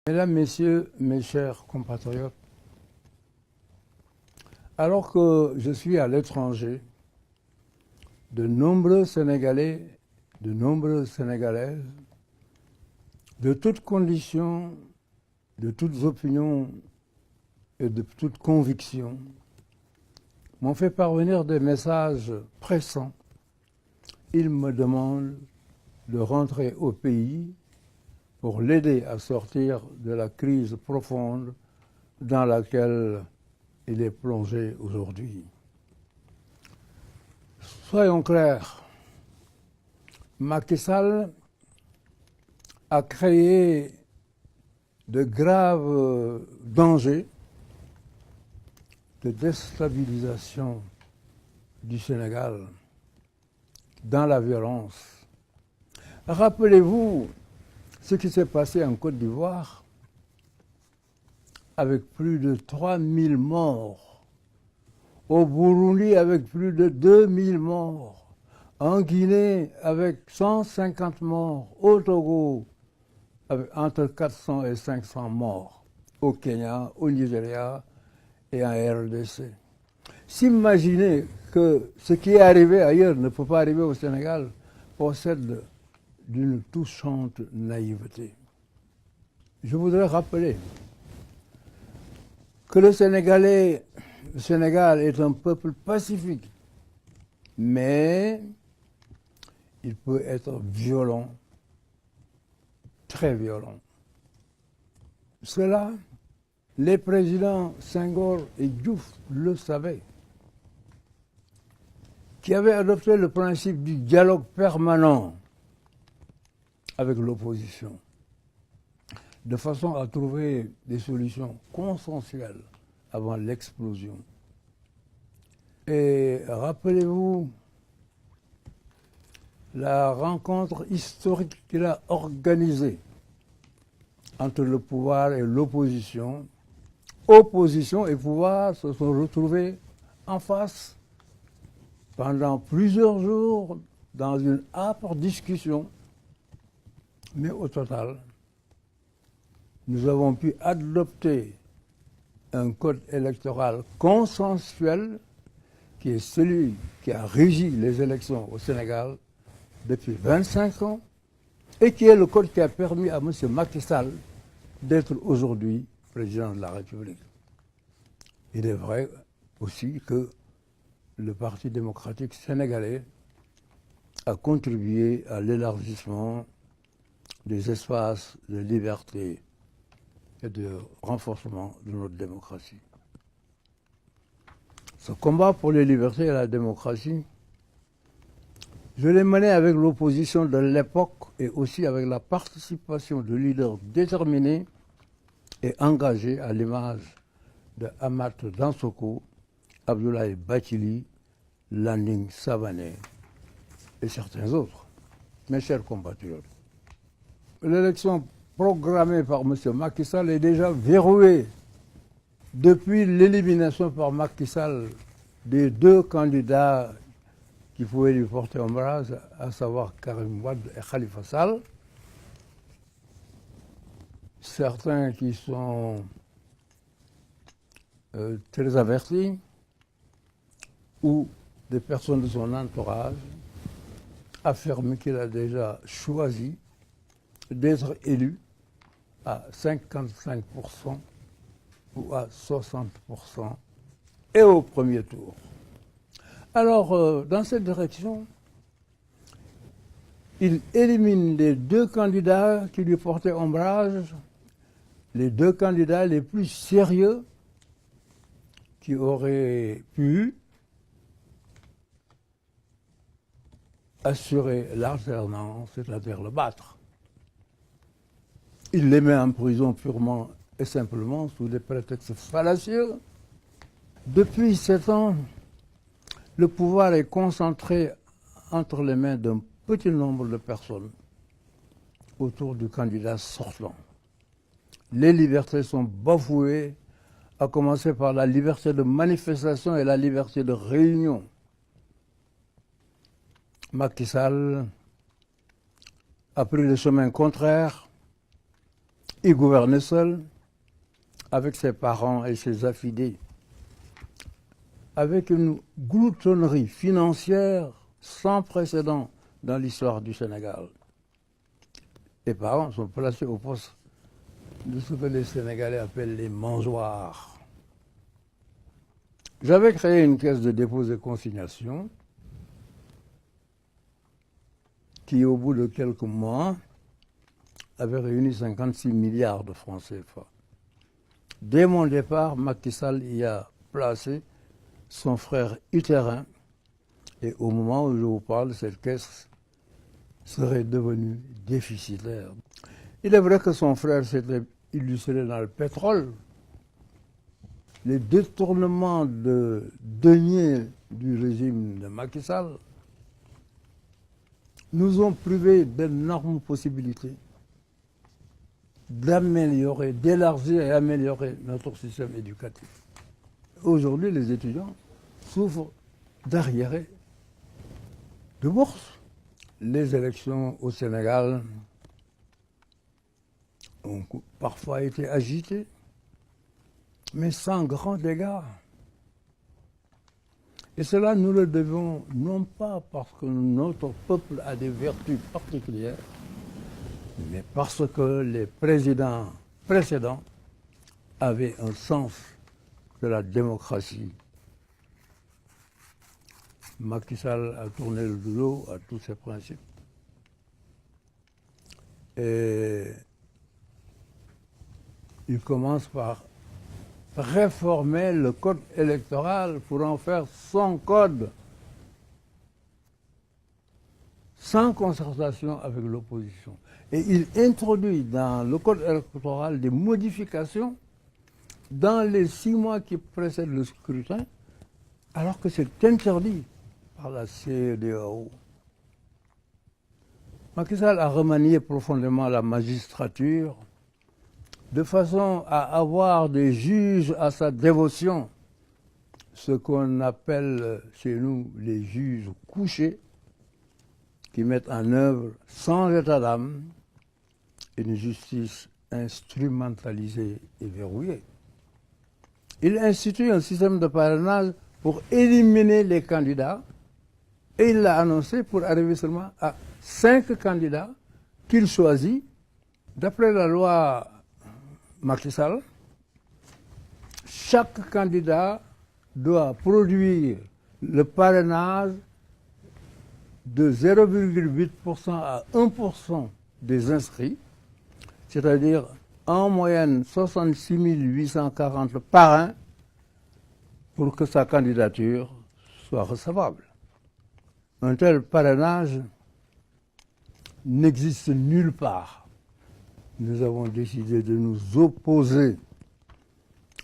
Mesdames, Messieurs, mes chers compatriotes, alors que je suis à l'étranger, de nombreux Sénégalais, de nombreuses Sénégalaises, de toutes conditions, de toutes opinions et de toutes convictions, m'ont fait parvenir des messages pressants. Ils me demandent de rentrer au pays pour l'aider à sortir de la crise profonde dans laquelle il est plongé aujourd'hui. Soyons clairs, Macky Sall a créé de graves dangers de déstabilisation du Sénégal dans la violence. Rappelez-vous ce qui s'est passé en Côte d'Ivoire avec plus de 3000 morts, au Burundi avec plus de 2000 morts, en Guinée avec 150 morts, au Togo avec entre 400 et 500 morts, au Kenya, au Nigeria et en RDC. S'imaginer que ce qui est arrivé ailleurs ne peut pas arriver au Sénégal possède d'une touchante naïveté. Je voudrais rappeler que le Sénégal est un peuple pacifique, mais il peut être violent, très violent. Cela, les présidents Senghor et Diouf le savaient, qui avaient adopté le principe du dialogue permanent avec l'opposition, de façon à trouver des solutions consensuelles avant l'explosion. Et rappelez-vous la rencontre historique qu'il a organisée entre le pouvoir et l'opposition. Opposition et pouvoir se sont retrouvés en face pendant plusieurs jours dans une âpre discussion. Mais au total, nous avons pu adopter un code électoral consensuel qui est celui qui a régi les élections au Sénégal depuis 25 ans et qui est le code qui a permis à M. Macky Sall d'être aujourd'hui président de la République. Il est vrai aussi que le Parti démocratique sénégalais a contribué à l'élargissement des espaces de liberté et de renforcement de notre démocratie. Ce combat pour les libertés et la démocratie, je l'ai mené avec l'opposition de l'époque et aussi avec la participation de leaders déterminés et engagés à l'image de Amath Dansokho, Abdoulaye Bathily, Landing Savané et certains autres. Mes chers compatriotes, l'élection programmée par M. Macky Sall est déjà verrouillée depuis l'élimination par Macky Sall des deux candidats qui pouvaient lui porter ombrage, à savoir Karim Wade et Khalifa Sall. Certains qui sont très avertis ou des personnes de son entourage affirment qu'il a déjà choisi d'être élu à 55% ou à 60% et au premier tour. Alors, dans cette direction, il élimine les deux candidats qui lui portaient ombrage, les deux candidats les plus sérieux qui auraient pu assurer l'alternance, c'est-à-dire le battre. Il les met en prison purement et simplement sous des prétextes fallacieux. Depuis 7 ans, le pouvoir est concentré entre les mains d'un petit nombre de personnes autour du candidat sortant. Les libertés sont bafouées, à commencer par la liberté de manifestation et la liberté de réunion. Macky Sall a pris le chemin contraire Il gouvernait seul, avec ses parents et ses affidés, avec une gloutonnerie financière sans précédent dans l'histoire du Sénégal. Les parents sont placés au poste de ce que les Sénégalais appellent les mangeoires. J'avais créé une caisse de dépôt et consignation qui, au bout de quelques mois, avait réuni 56 milliards de francs CFA. Dès mon départ, Macky Sall y a placé son frère utérin et au moment où je vous parle, cette caisse serait devenue déficitaire. Il est vrai que son frère s'était illustré dans le pétrole. Les détournements de deniers du régime de Macky Sall nous ont privés d'énormes possibilités d'améliorer, d'élargir et améliorer notre système éducatif. Aujourd'hui, les étudiants souffrent d'arriérés de bourse. Les élections au Sénégal ont parfois été agitées, mais sans grand dégât. Et cela, nous le devons non pas parce que notre peuple a des vertus particulières, mais parce que les présidents précédents avaient un sens de la démocratie. Macky Sall a tourné le dos à tous ces principes. Et il commence par réformer le code électoral pour en faire son code, sans concertation avec l'opposition. Et il introduit dans le code électoral des modifications dans les 6 mois qui précèdent le scrutin, alors que c'est interdit par la CEDEAO. Macky Sall a remanié profondément la magistrature de façon à avoir des juges à sa dévotion, ce qu'on appelle chez nous les juges couchés, qui mettent en œuvre sans état d'âme une justice instrumentalisée et verrouillée. Il institue un système de parrainage pour éliminer les candidats et il l'a annoncé pour arriver seulement à 5 candidats qu'il choisit. D'après la loi Macky Sall, chaque candidat doit produire le parrainage de 0,8% à 1% des inscrits, c'est-à-dire en moyenne 66 840 parrains pour que sa candidature soit recevable. Un tel parrainage n'existe nulle part. Nous avons décidé de nous opposer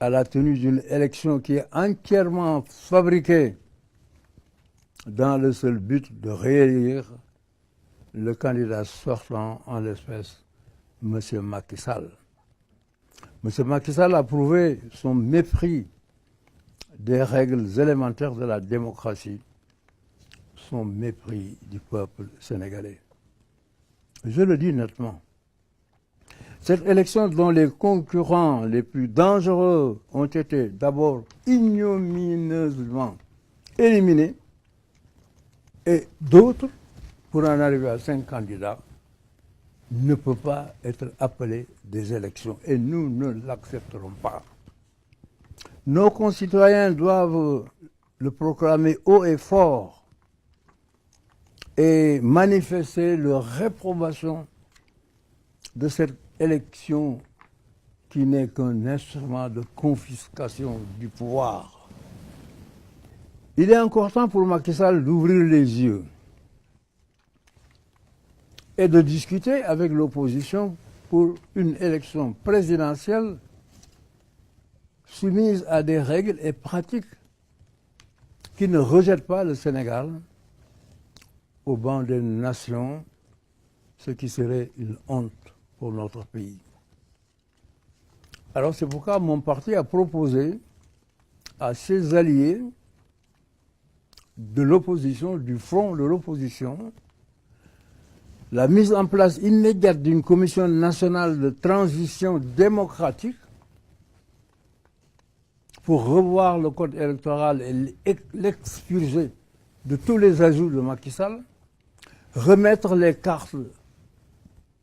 à la tenue d'une élection qui est entièrement fabriquée dans le seul but de réélire le candidat sortant, en l'espèce, M. Macky Sall. M. Macky Sall a prouvé son mépris des règles élémentaires de la démocratie, son mépris du peuple sénégalais. Je le dis nettement. Cette élection dont les concurrents les plus dangereux ont été d'abord ignominieusement éliminés et d'autres, pour en arriver à 5 candidats, ne peut pas être appelée des élections et nous ne l'accepterons pas. Nos concitoyens doivent le proclamer haut et fort et manifester leur réprobation de cette élection qui n'est qu'un instrument de confiscation du pouvoir. Il est encore temps pour Macky Sall d'ouvrir les yeux et de discuter avec l'opposition pour une élection présidentielle soumise à des règles et pratiques qui ne rejettent pas le Sénégal au banc des nations, ce qui serait une honte pour notre pays. Alors c'est pourquoi mon parti a proposé à ses alliés de l'opposition, du front de l'opposition, la mise en place immédiate d'une commission nationale de transition démocratique pour revoir le code électoral et l'expurger de tous les ajouts de Macky Sall, remettre les cartes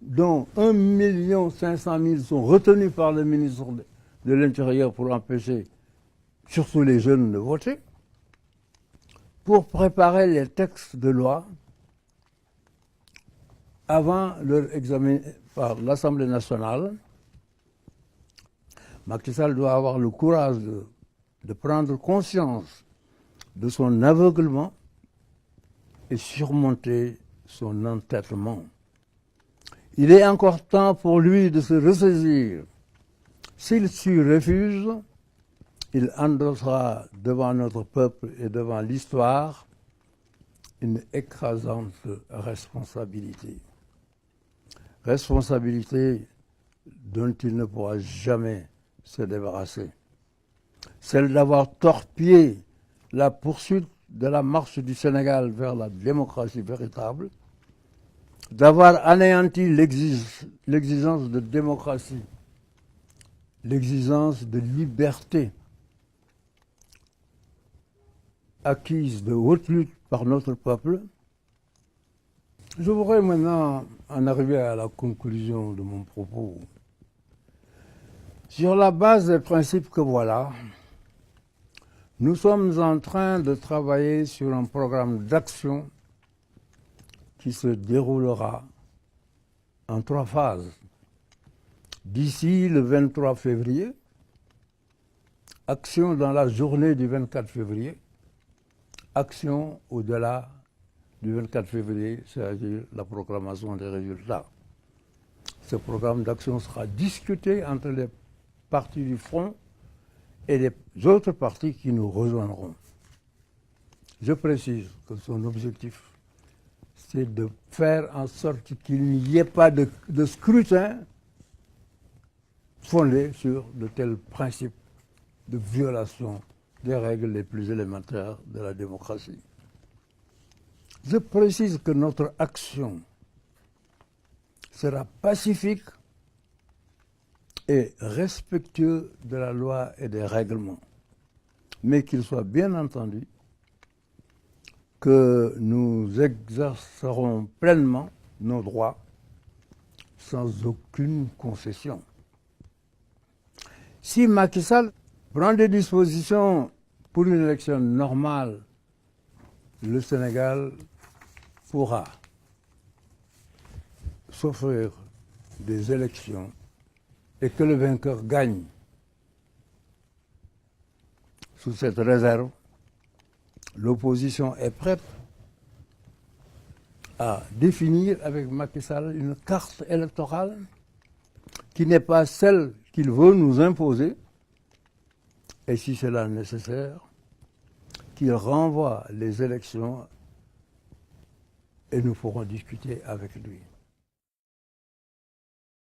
dont 1 500 000 sont retenues par le ministre de l'Intérieur pour empêcher surtout les jeunes de voter, pour préparer les textes de loi avant leur examen par l'Assemblée nationale. Macky Sall doit avoir le courage de prendre conscience de son aveuglement et surmonter son entêtement. Il est encore temps pour lui de se ressaisir. S'il s'y refuse, il endossera devant notre peuple et devant l'histoire une écrasante responsabilité. Responsabilité dont il ne pourra jamais se débarrasser. Celle d'avoir torpillé la poursuite de la marche du Sénégal vers la démocratie véritable, d'avoir anéanti l'exigence de démocratie, l'exigence de liberté acquise de haute lutte par notre peuple. Je voudrais maintenant en arriver à la conclusion de mon propos. Sur la base des principes que voilà, nous sommes en train de travailler sur un programme d'action qui se déroulera en 3 phases. D'ici le 23 février, action dans la journée du 24 février, action au-delà du 24 février, c'est-à-dire la proclamation des résultats. Ce programme d'action sera discuté entre les partis du Front et les autres partis qui nous rejoindront. Je précise que son objectif, c'est de faire en sorte qu'il n'y ait pas de scrutin fondé sur de tels principes de violation des règles les plus élémentaires de la démocratie. Je précise que notre action sera pacifique et respectueux de la loi et des règlements, mais qu'il soit bien entendu que nous exercerons pleinement nos droits sans aucune concession. Si Macky Sall prend des dispositions pour une élection normale, le Sénégal pourra s'offrir des élections et que le vainqueur gagne. Sous cette réserve, l'opposition est prête à définir avec Macky Sall une carte électorale qui n'est pas celle qu'il veut nous imposer, et si cela est nécessaire, qu'il renvoie les élections et nous pourrons discuter avec lui.